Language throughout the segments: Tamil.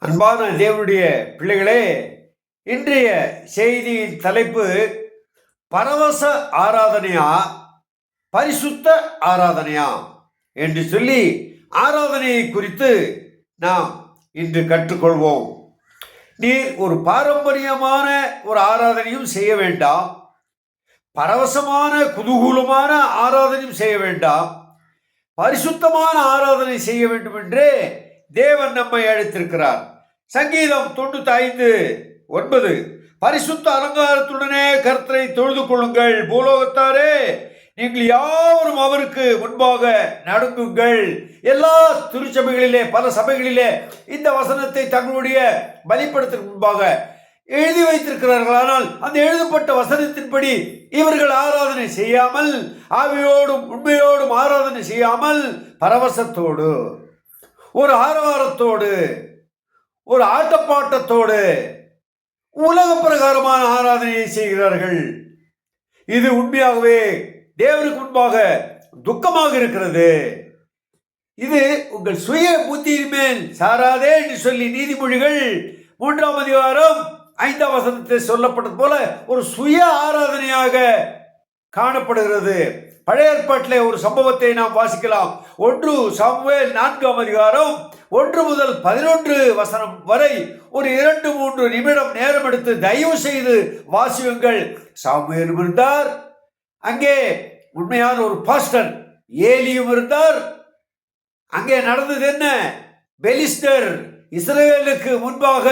அன்பான தேவனுடைய பிள்ளைகளே, இன்றைய செய்தியின் தலைப்பு பரவச ஆராதனையா பரிசுத்த ஆராதனையா என்று சொல்லி ஆராதனையை குறித்து நாம் இன்று கற்றுக்கொள்வோம். நீர் ஒரு பாரம்பரியமான ஒரு ஆராதனையும் செய்ய வேண்டாம், பரவசமான குதூகூலமான ஆராதனையும் செய்ய வேண்டாம், பரிசுத்தமான ஆராதனை செய்ய வேண்டும் என்றே தேவன் நம்மை அழைத்திருக்கிறார். சங்கீதம் 95:9 பரிசுத்த அலங்காரத்துடனே கர்த்தரை தொழுது கொள்ளுங்கள், பூலோகத்தாரே நீங்கள் யாவரும் அவருக்கு முன்பாக நடுங்குங்கள். எல்லா திருச்சபைகளிலே பல சபைகளிலே இந்த வசனத்தை தங்களுடைய பலிப்படத்திற்கு முன்பாக எழுதி வைத்திருக்கிறார்கள். ஆனால் அந்த எழுதப்பட்ட வசனத்தின்படி இவர்கள் ஆராதனை செய்யாமல், ஆவியோடும் உண்மையோடும் ஆராதனை செய்யாமல், பரவசத்தோடு ஒரு ஆரவாரத்தோடு ஒரு ஆட்டப்பாட்டத்தோடு உலக பிரகாரமான ஆராதனையை செய்கிறார்கள். இது உண்மையாகவே தேவனுக்கு முன்பாக துக்கமாக இருக்கிறது. இது உங்கள் சுய புத்தியின் மேல் சாராதே என்று சொல்லி நீதிமொழிகள் 3:5 சொல்லப்பட்டது போல ஒரு சுய ஆராதனையாக காணப்படுகிறது. பழைய ஏற்பாட்டிலே ஒரு சம்பவத்தை நாம் வாசிக்கலாம். 1 சாமுவேல் 4:1 முதல் 11 வரை ஒரு 2-3 நிமிடம் நேரம் எடுத்து தயவு செய்து வாசியுங்கள். சாமுவேல் இருந்தார், அங்கே உண்மையான ஒரு பாஸ்டர் ஏலியும் இருந்தார். அங்கே நடந்தது என்ன? பெலிஸ்தர் இஸ்ரவேலுக்கு முன்பாக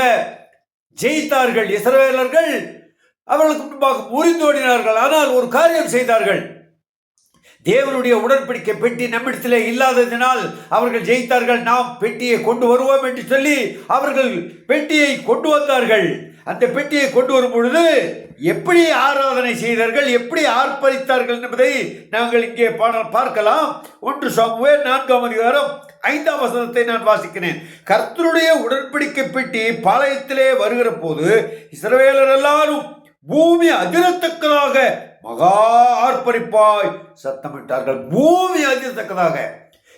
ஜெயித்தார்கள். இஸ்ரவேலர்கள் அவர்களுக்கு முன்பாக முறிந்தோடினார்கள். ஆனால் ஒரு காரியம் செய்தார்கள். தேவனுடைய உடன்படிக்கை பெட்டி நம்மிடத்திலே இல்லாததினால் அவர்கள் ஜெயித்தார்கள். நாம் பெட்டியை கொண்டு வருவோம் என்று சொல்லி அவர்கள் பெட்டியை கொண்டு வந்தார்கள். அந்த பெட்டியை கொண்டு வரும் பொழுது எப்படி ஆராதனை செய்தார்கள், எப்படி ஆர்ப்பரித்தார்கள் என்பதை நாங்கள் இங்கே பார்க்கலாம். 1 சாமுவேல் 4:5 நான் வாசிக்கிறேன். கர்த்தருடைய உடன்படிக்கை பெட்டி பாளையத்திலே வருகிற போது இஸ்ரவேலர் எல்லாரும் பூமி அதிரத்தக்கதாக மகா ஆர்ப்பரிப்பாய் சத்தமிட்டார்கள். பூமி அதிரத்தக்கதாக.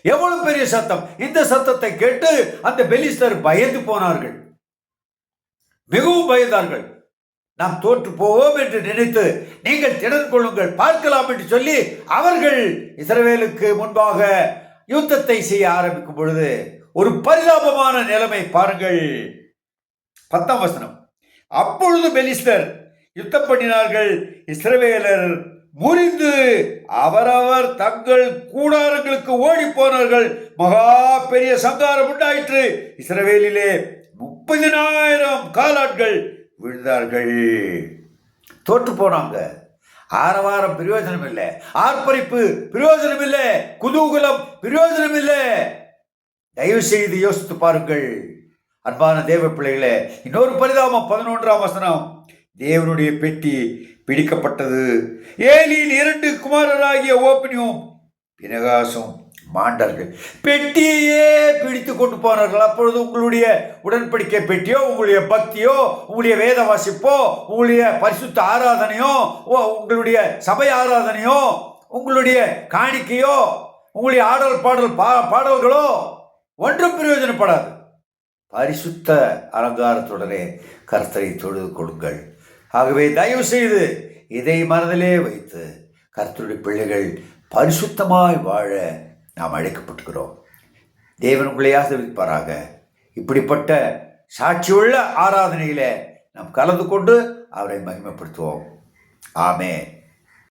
எவ்வளவு பெரிய சத்தம்! இந்த சத்தத்தை கேட்டு அந்த பெலிஸ்தர் பயந்து போனார்கள், மிகவும் பயந்தார்கள். நாம் தோற்று போவோம் என்று நினைத்து நீங்கள் திடன் கொள்ளுங்கள், பார்க்கலாம் என்று சொல்லி அவர்கள் இஸ்ரவேலுக்கு முன்பாக யுத்தத்தை செய்ய ஆரம்பிக்கும் பொழுது ஒரு பரிதாபமான நிலைமை பாருங்கள். 10 அப்பொழுது பெலிஸ்தர் யுத்தம் பண்ணினார்கள். இஸ்ரவேலர் முறிந்து அவரவர் தங்கள் கூடாரங்களுக்கு ஓடி போனார்கள். மகா பெரிய சங்காரம் உண்டாயிற்று. இஸ்ரவேலிலே 30,000 காலாட்கள் விழுந்தார்கள். தோற்று போனாங்க. ஆரவாரம் பிரயோஜனம் இல்லை, ஆர்ப்பரிப்பு பிரயோஜனம் இல்லை, குதூகலம் பிரயோஜனம் இல்லை. தயவு செய்து யோசித்து பாருங்கள் அன்பான தேவ பிள்ளைகளே. இன்னொரு பரிதாபம் 11 தேவனுடைய பெட்டி பிடிக்கப்பட்டது. ஏலியின் 2 குமாரராகிய ஓப்னியும் பினகாசும் மாண்டார்கள். பெட்டியையே பிடித்து கொண்டு போனார்கள். அப்பொழுது உங்களுடைய உடன்படிக்கை பெட்டியோ, உங்களுடைய பக்தியோ, உங்களுடைய வேத வாசிப்போ, உங்களுடைய பரிசுத்த ஆராதனையோ, உங்களுடைய சபை ஆராதனையோ, உங்களுடைய காணிக்கையோ, உங்களுடைய ஆடல் பாடல்களோ ஒன்றும் பிரயோஜனப்படாது. பரிசுத்த அலங்காரத்துடனே கர்த்தரை தொழுது கொள்ளுங்கள். ஆகவே தயவு செய்து இதை மனதிலே வைத்து கர்த்தருடைய பிள்ளைகள் பரிசுத்தமாய் வாழ நாம் அழைக்கப்பட்டுகிறோம். தேவன் உங்களை ஆசீர்வதிப்பாராக. இப்படிப்பட்ட சாட்சியுள்ள ஆராதனையிலே நாம் கலந்து கொண்டு அவரை மகிமைப்படுத்துவோம். ஆமென்.